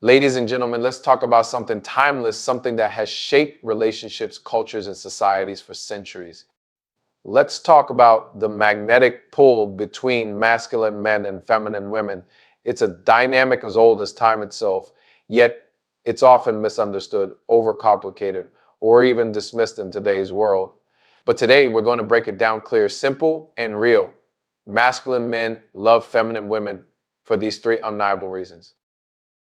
Ladies and gentlemen, let's talk about something timeless, something that has shaped relationships, cultures, and societies for centuries. Let's talk about the magnetic pull between masculine men and feminine women. It's a dynamic as old as time itself, yet it's often misunderstood, overcomplicated, or even dismissed in today's world. But today we're going to break it down clear, simple, and real. Masculine men love feminine women for these three undeniable reasons.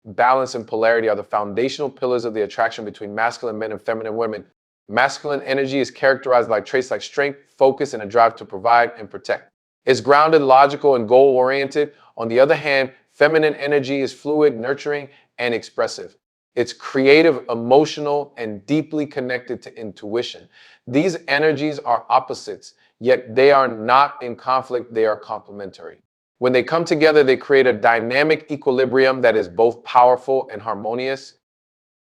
Balance and polarity are the foundational pillars of the attraction between masculine men and feminine women. Masculine energy is characterized by traits like strength, focus, and a drive to provide and protect. It's grounded, logical, and goal oriented. On the other hand, feminine energy is fluid, nurturing, and expressive. It's creative, emotional, and deeply connected to intuition. These energies are opposites, yet they are not in conflict, they are complementary. When they come together, they create a dynamic equilibrium that is both powerful and harmonious.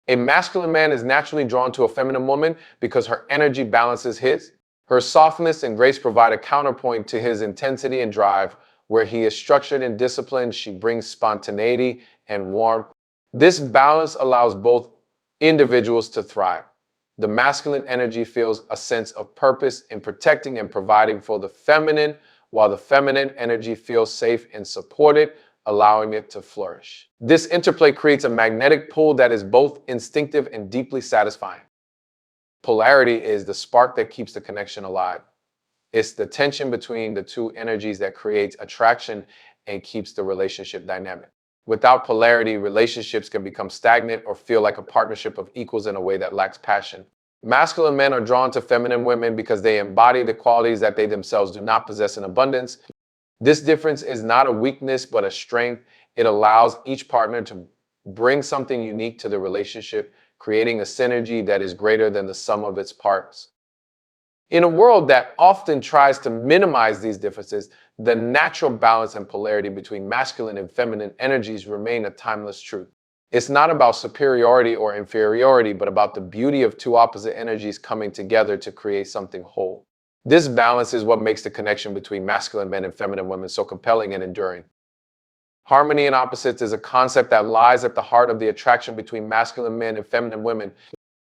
A masculine man is naturally drawn to a feminine woman because her energy balances his. Her softness and grace provide a counterpoint to his intensity and drive. Where he is structured and disciplined, she brings spontaneity and warmth. This balance allows both individuals to thrive. The masculine energy feels a sense of purpose in protecting and providing for the feminine, while the feminine energy feels safe and supported, allowing it to flourish. This interplay creates a magnetic pull that is both instinctive and deeply satisfying. Polarity is the spark that keeps the connection alive. It's the tension between the two energies that creates attraction and keeps the relationship dynamic. Without polarity, relationships can become stagnant or feel like a partnership of equals in a way that lacks passion. Masculine men are drawn to feminine women because they embody the qualities that they themselves do not possess in abundance. This difference is not a weakness, but a strength. It allows each partner to bring something unique to the relationship, creating a synergy that is greater than the sum of its parts. In a world that often tries to minimize these differences, the natural balance and polarity between masculine and feminine energies remain a timeless truth. It's not about superiority or inferiority, but about the beauty of two opposite energies coming together to create something whole. This balance is what makes the connection between masculine men and feminine women so compelling and enduring. Harmony in opposites is a concept that lies at the heart of the attraction between masculine men and feminine women.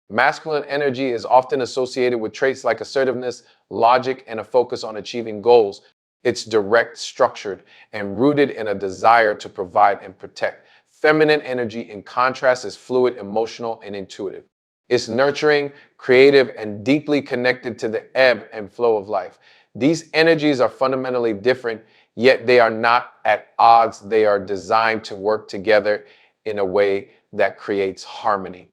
Masculine energy is often associated with traits like assertiveness, logic, and a focus on achieving goals. It's direct, structured, and rooted in a desire to provide and protect. Feminine energy, in contrast, is fluid, emotional, and intuitive. It's nurturing, creative, and deeply connected to the ebb and flow of life. These energies are fundamentally different, yet they are not at odds. They are designed to work together in a way that creates harmony.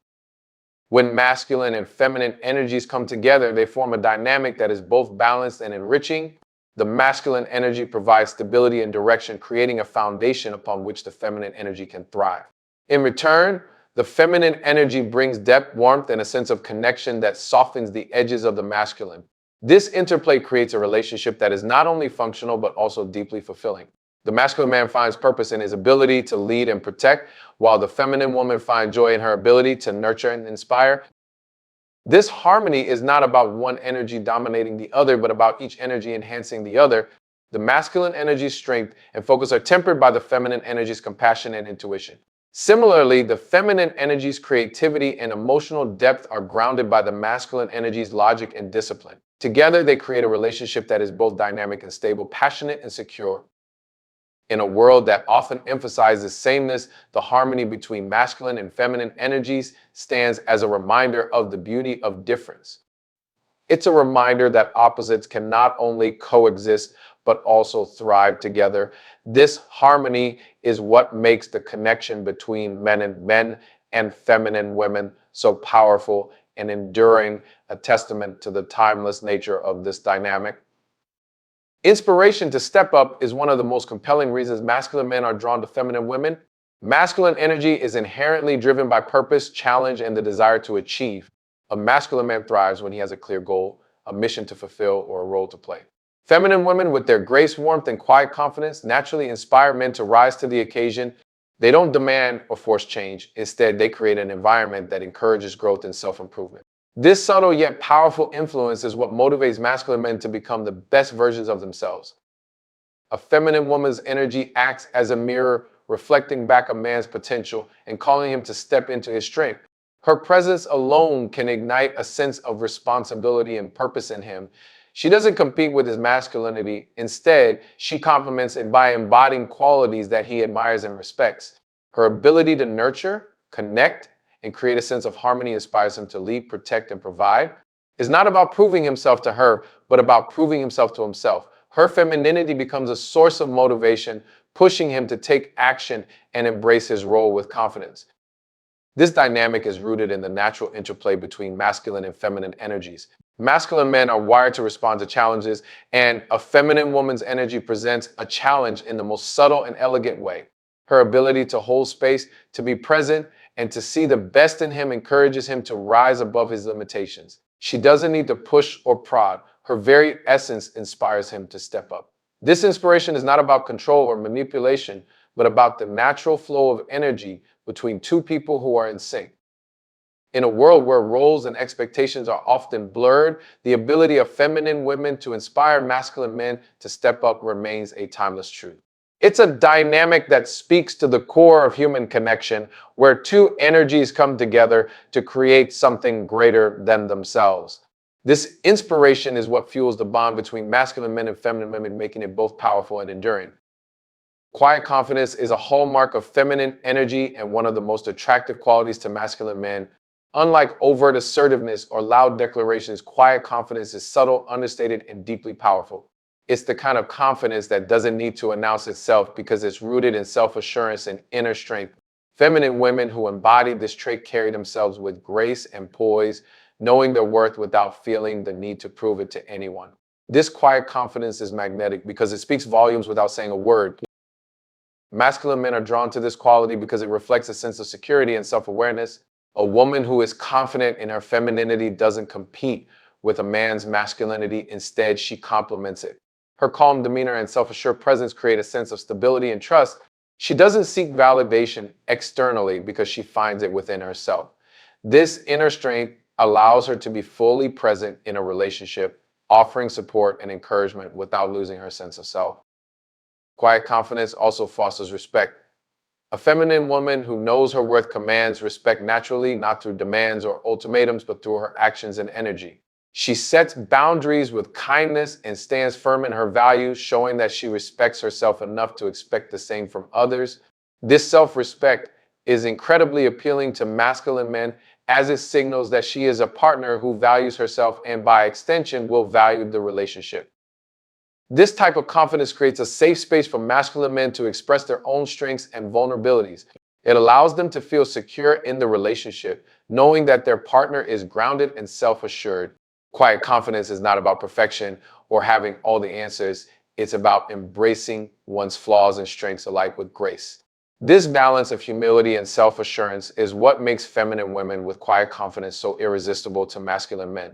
When masculine and feminine energies come together, they form a dynamic that is both balanced and enriching. The masculine energy provides stability and direction, creating a foundation upon which the feminine energy can thrive. In return, the feminine energy brings depth, warmth, and a sense of connection that softens the edges of the masculine. This interplay creates a relationship that is not only functional, but also deeply fulfilling. The masculine man finds purpose in his ability to lead and protect, while the feminine woman finds joy in her ability to nurture and inspire. This harmony is not about one energy dominating the other, but about each energy enhancing the other. The masculine energy's strength and focus are tempered by the feminine energy's compassion and intuition. Similarly, the feminine energy's creativity and emotional depth are grounded by the masculine energy's logic and discipline. Together, they create a relationship that is both dynamic and stable, passionate and secure. In a world that often emphasizes sameness, the harmony between masculine and feminine energies stands as a reminder of the beauty of difference. It's a reminder that opposites can not only coexist, but also thrive together. This harmony is what makes the connection between men and feminine women so powerful and enduring, a testament to the timeless nature of this dynamic. Inspiration to step up is one of the most compelling reasons masculine men are drawn to feminine women. Masculine energy is inherently driven by purpose, challenge, and the desire to achieve. A masculine man thrives when he has a clear goal, a mission to fulfill, or a role to play. Feminine women, with their grace, warmth, and quiet confidence, naturally inspire men to rise to the occasion. They don't demand or force change. Instead, they create an environment that encourages growth and self-improvement. This subtle yet powerful influence is what motivates masculine men to become the best versions of themselves. A feminine woman's energy acts as a mirror, reflecting back a man's potential and calling him to step into his strength. Her presence alone can ignite a sense of responsibility and purpose in him. She doesn't compete with his masculinity. Instead, she complements it by embodying qualities that he admires and respects. Her ability to nurture, connect, and create a sense of harmony inspires him to lead, protect, and provide. It's not about proving himself to her, but about proving himself to himself. Her femininity becomes a source of motivation, pushing him to take action and embrace his role with confidence. This dynamic is rooted in the natural interplay between masculine and feminine energies. Masculine men are wired to respond to challenges, and a feminine woman's energy presents a challenge in the most subtle and elegant way. Her ability to hold space, to be present, and to see the best in him encourages him to rise above his limitations. She doesn't need to push or prod. Her very essence inspires him to step up. This inspiration is not about control or manipulation, but about the natural flow of energy between two people who are in sync. In a world where roles and expectations are often blurred, the ability of feminine women to inspire masculine men to step up remains a timeless truth. It's a dynamic that speaks to the core of human connection, where two energies come together to create something greater than themselves. This inspiration is what fuels the bond between masculine men and feminine women, making it both powerful and enduring. Quiet confidence is a hallmark of feminine energy and one of the most attractive qualities to masculine men. Unlike overt assertiveness or loud declarations, quiet confidence is subtle, understated, and deeply powerful. It's the kind of confidence that doesn't need to announce itself because it's rooted in self-assurance and inner strength. Feminine women who embody this trait carry themselves with grace and poise, knowing their worth without feeling the need to prove it to anyone. This quiet confidence is magnetic because it speaks volumes without saying a word. Masculine men are drawn to this quality because it reflects a sense of security and self-awareness. A woman who is confident in her femininity doesn't compete with a man's masculinity. Instead, she complements it. Her calm demeanor and self-assured presence create a sense of stability and trust. She doesn't seek validation externally because she finds it within herself. This inner strength allows her to be fully present in a relationship, offering support and encouragement without losing her sense of self. Quiet confidence also fosters respect. A feminine woman who knows her worth commands respect naturally, not through demands or ultimatums, but through her actions and energy. She sets boundaries with kindness and stands firm in her values, showing that she respects herself enough to expect the same from others. This self-respect is incredibly appealing to masculine men, as it signals that she is a partner who values herself and, by extension, will value the relationship. This type of confidence creates a safe space for masculine men to express their own strengths and vulnerabilities. It allows them to feel secure in the relationship, knowing that their partner is grounded and self-assured. Quiet confidence is not about perfection or having all the answers. It's about embracing one's flaws and strengths alike with grace. This balance of humility and self-assurance is what makes feminine women with quiet confidence so irresistible to masculine men.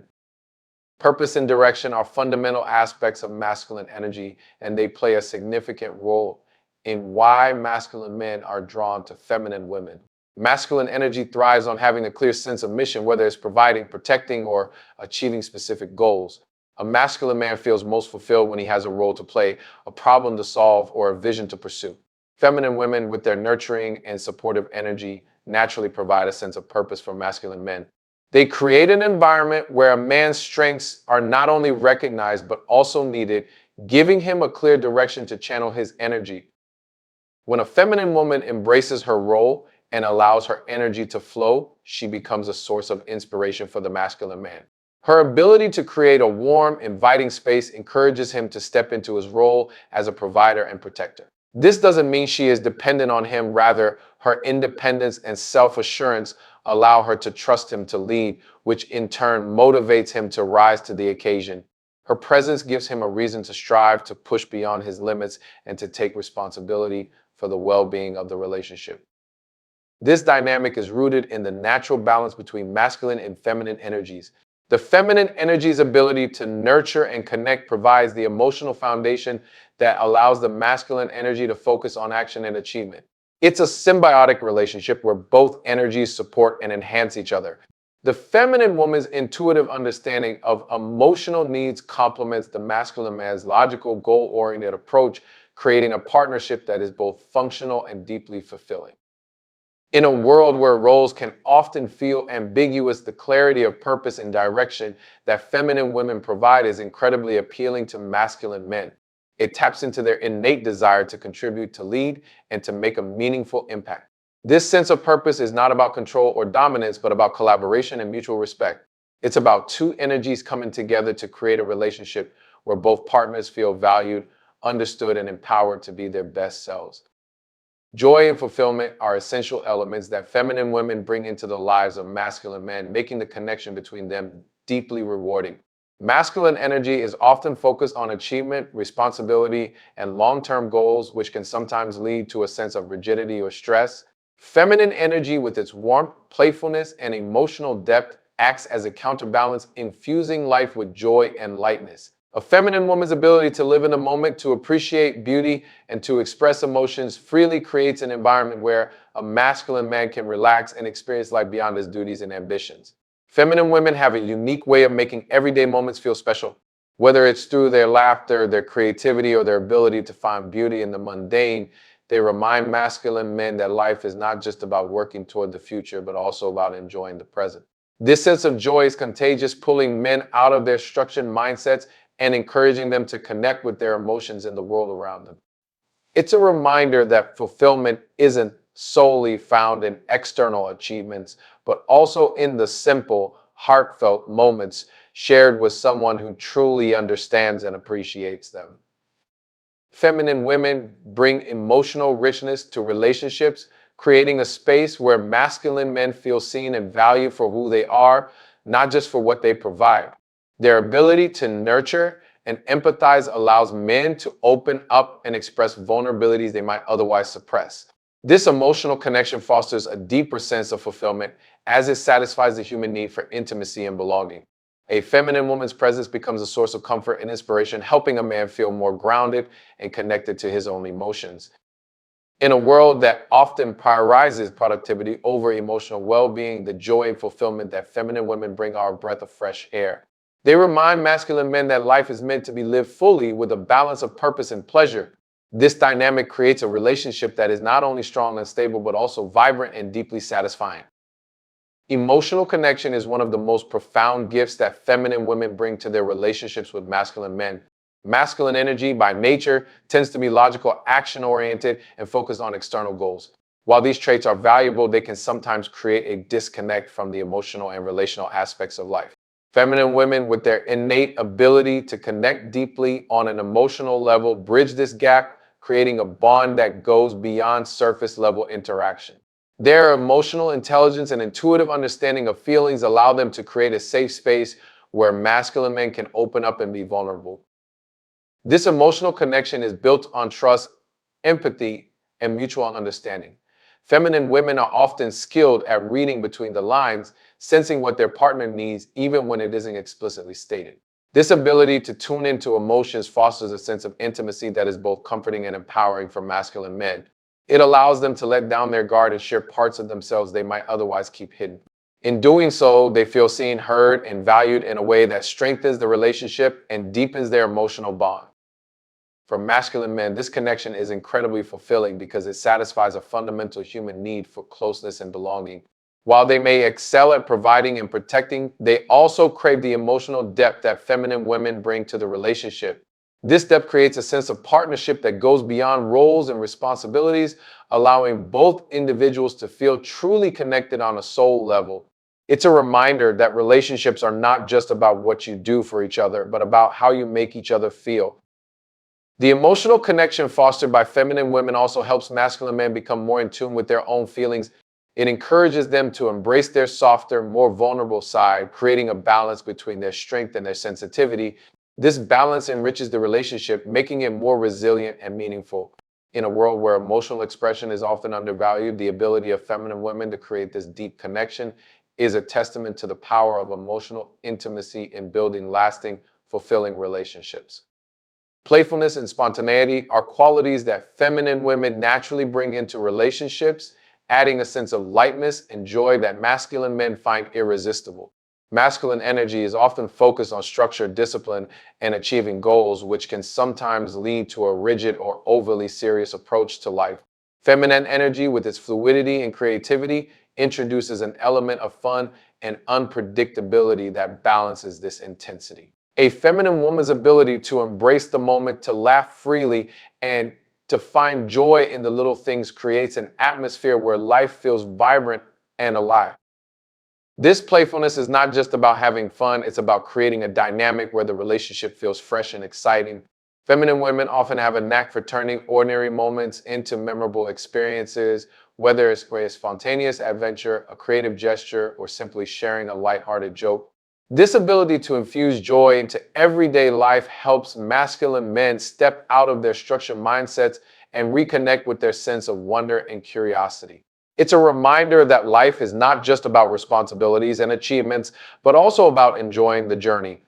Purpose and direction are fundamental aspects of masculine energy, and they play a significant role in why masculine men are drawn to feminine women. Masculine energy thrives on having a clear sense of mission, whether it's providing, protecting, or achieving specific goals. A masculine man feels most fulfilled when he has a role to play, a problem to solve, or a vision to pursue. Feminine women, with their nurturing and supportive energy, naturally provide a sense of purpose for masculine men. They create an environment where a man's strengths are not only recognized but also needed, giving him a clear direction to channel his energy. When a feminine woman embraces her role and allows her energy to flow, she becomes a source of inspiration for the masculine man. Her ability to create a warm, inviting space encourages him to step into his role as a provider and protector. This doesn't mean she is dependent on him. Rather, her independence and self-assurance allow her to trust him to lead, which in turn motivates him to rise to the occasion. Her presence gives him a reason to strive, to push beyond his limits, and to take responsibility for the well-being of the relationship. This dynamic is rooted in the natural balance between masculine and feminine energies. The feminine energy's ability to nurture and connect provides the emotional foundation that allows the masculine energy to focus on action and achievement. It's a symbiotic relationship where both energies support and enhance each other. The feminine woman's intuitive understanding of emotional needs complements the masculine man's logical, goal-oriented approach, creating a partnership that is both functional and deeply fulfilling. In a world where roles can often feel ambiguous, the clarity of purpose and direction that feminine women provide is incredibly appealing to masculine men. It taps into their innate desire to contribute, to lead, and to make a meaningful impact. This sense of purpose is not about control or dominance, but about collaboration and mutual respect. It's about two energies coming together to create a relationship where both partners feel valued, understood, and empowered to be their best selves. Joy and fulfillment are essential elements that feminine women bring into the lives of masculine men, making the connection between them deeply rewarding. Masculine energy is often focused on achievement, responsibility, and long-term goals, which can sometimes lead to a sense of rigidity or stress. Feminine energy, with its warmth, playfulness, and emotional depth, acts as a counterbalance, infusing life with joy and lightness. A feminine woman's ability to live in the moment, to appreciate beauty, and to express emotions freely creates an environment where a masculine man can relax and experience life beyond his duties and ambitions. Feminine women have a unique way of making everyday moments feel special, whether it's through their laughter, their creativity, or their ability to find beauty in the mundane. They remind masculine men that life is not just about working toward the future, but also about enjoying the present. This sense of joy is contagious, pulling men out of their structured mindsets and encouraging them to connect with their emotions in the world around them. It's a reminder that fulfillment isn't solely found in external achievements, but also in the simple, heartfelt moments shared with someone who truly understands and appreciates them. Feminine women bring emotional richness to relationships, creating a space where masculine men feel seen and valued for who they are, not just for what they provide. Their ability to nurture and empathize allows men to open up and express vulnerabilities they might otherwise suppress. This emotional connection fosters a deeper sense of fulfillment as it satisfies the human need for intimacy and belonging. A feminine woman's presence becomes a source of comfort and inspiration, helping a man feel more grounded and connected to his own emotions. In a world that often prioritizes productivity over emotional well-being, the joy and fulfillment that feminine women bring are a breath of fresh air. They remind masculine men that life is meant to be lived fully with a balance of purpose and pleasure. This dynamic creates a relationship that is not only strong and stable, but also vibrant and deeply satisfying. Emotional connection is one of the most profound gifts that feminine women bring to their relationships with masculine men. Masculine energy, by nature, tends to be logical, action-oriented, and focused on external goals. While these traits are valuable, they can sometimes create a disconnect from the emotional and relational aspects of life. Feminine women, with their innate ability to connect deeply on an emotional level, bridge this gap, creating a bond that goes beyond surface-level interaction. Their emotional intelligence and intuitive understanding of feelings allow them to create a safe space where masculine men can open up and be vulnerable. This emotional connection is built on trust, empathy, and mutual understanding. Feminine women are often skilled at reading between the lines, sensing what their partner needs even when it isn't explicitly stated. This ability to tune into emotions fosters a sense of intimacy that is both comforting and empowering for masculine men. It allows them to let down their guard and share parts of themselves they might otherwise keep hidden. In doing so, they feel seen, heard, and valued in a way that strengthens the relationship and deepens their emotional bond. For masculine men, this connection is incredibly fulfilling because it satisfies a fundamental human need for closeness and belonging. While they may excel at providing and protecting, they also crave the emotional depth that feminine women bring to the relationship. This depth creates a sense of partnership that goes beyond roles and responsibilities, allowing both individuals to feel truly connected on a soul level. It's a reminder that relationships are not just about what you do for each other, but about how you make each other feel. The emotional connection fostered by feminine women also helps masculine men become more in tune with their own feelings. It encourages them to embrace their softer, more vulnerable side, creating a balance between their strength and their sensitivity. This balance enriches the relationship, making it more resilient and meaningful. In a world where emotional expression is often undervalued, the ability of feminine women to create this deep connection is a testament to the power of emotional intimacy in building lasting, fulfilling relationships. Playfulness and spontaneity are qualities that feminine women naturally bring into relationships, adding a sense of lightness and joy that masculine men find irresistible. Masculine energy is often focused on structure, discipline, and achieving goals, which can sometimes lead to a rigid or overly serious approach to life. Feminine energy, with its fluidity and creativity, introduces an element of fun and unpredictability that balances this intensity. A feminine woman's ability to embrace the moment, to laugh freely, and to find joy in the little things creates an atmosphere where life feels vibrant and alive. This playfulness is not just about having fun, it's about creating a dynamic where the relationship feels fresh and exciting. Feminine women often have a knack for turning ordinary moments into memorable experiences, whether it's for a spontaneous adventure, a creative gesture, or simply sharing a lighthearted joke. This ability to infuse joy into everyday life helps masculine men step out of their structured mindsets and reconnect with their sense of wonder and curiosity. It's a reminder that life is not just about responsibilities and achievements, but also about enjoying the journey.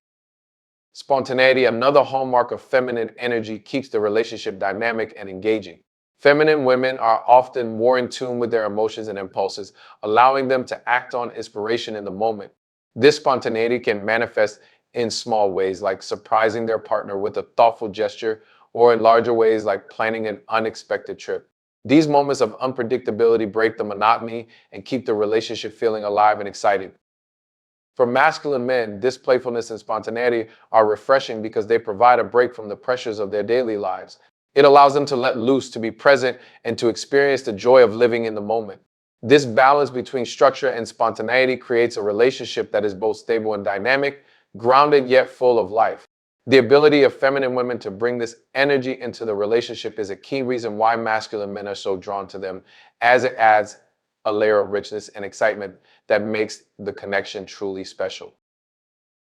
Spontaneity, another hallmark of feminine energy, keeps the relationship dynamic and engaging. Feminine women are often more in tune with their emotions and impulses, allowing them to act on inspiration in the moment. This spontaneity can manifest in small ways, like surprising their partner with a thoughtful gesture, or in larger ways, like planning an unexpected trip. These moments of unpredictability break the monotony and keep the relationship feeling alive and exciting. For masculine men, this playfulness and spontaneity are refreshing because they provide a break from the pressures of their daily lives. It allows them to let loose, to be present, and to experience the joy of living in the moment. This balance between structure and spontaneity creates a relationship that is both stable and dynamic, grounded yet full of life. The ability of feminine women to bring this energy into the relationship is a key reason why masculine men are so drawn to them, as it adds a layer of richness and excitement that makes the connection truly special.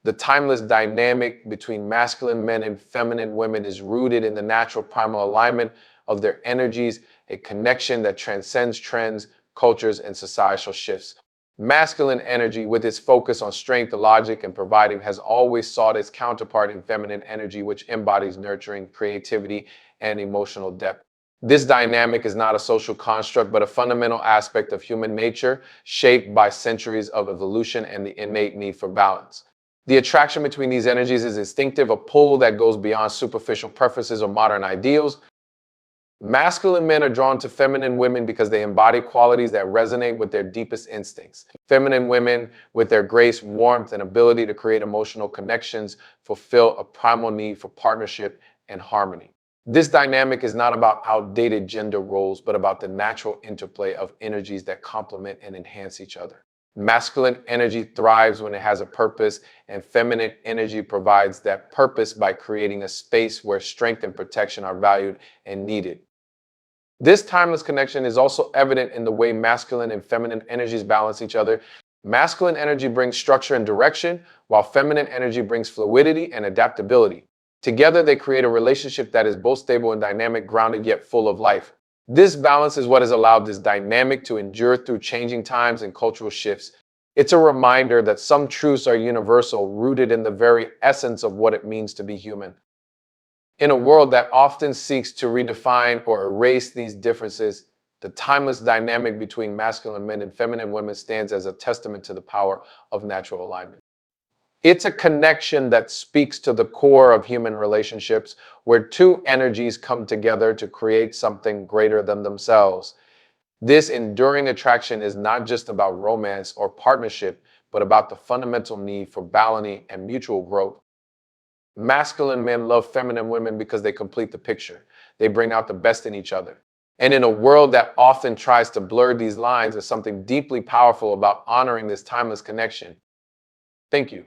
The timeless dynamic between masculine men and feminine women is rooted in the natural primal alignment of their energies, a connection that transcends trends, cultures, and societal shifts. Masculine energy, with its focus on strength, logic, and providing, has always sought its counterpart in feminine energy, which embodies nurturing, creativity, and emotional depth. This dynamic is not a social construct, but a fundamental aspect of human nature, shaped by centuries of evolution and the innate need for balance. The attraction between these energies is instinctive, a pull that goes beyond superficial preferences or modern ideals. Masculine men are drawn to feminine women because they embody qualities that resonate with their deepest instincts. Feminine women, with their grace, warmth, and ability to create emotional connections, fulfill a primal need for partnership and harmony. This dynamic is not about outdated gender roles, but about the natural interplay of energies that complement and enhance each other. Masculine energy thrives when it has a purpose, and feminine energy provides that purpose by creating a space where strength and protection are valued and needed. This timeless connection is also evident in the way masculine and feminine energies balance each other. Masculine energy brings structure and direction, while feminine energy brings fluidity and adaptability. Together, they create a relationship that is both stable and dynamic, grounded yet full of life. This balance is what has allowed this dynamic to endure through changing times and cultural shifts. It's a reminder that some truths are universal, rooted in the very essence of what it means to be human. In a world that often seeks to redefine or erase these differences, the timeless dynamic between masculine men and feminine women stands as a testament to the power of natural alignment. It's a connection that speaks to the core of human relationships, where two energies come together to create something greater than themselves. This enduring attraction is not just about romance or partnership, but about the fundamental need for balance and mutual growth. Masculine men love feminine women because they complete the picture. They bring out the best in each other. And in a world that often tries to blur these lines, there's something deeply powerful about honoring this timeless connection. Thank you.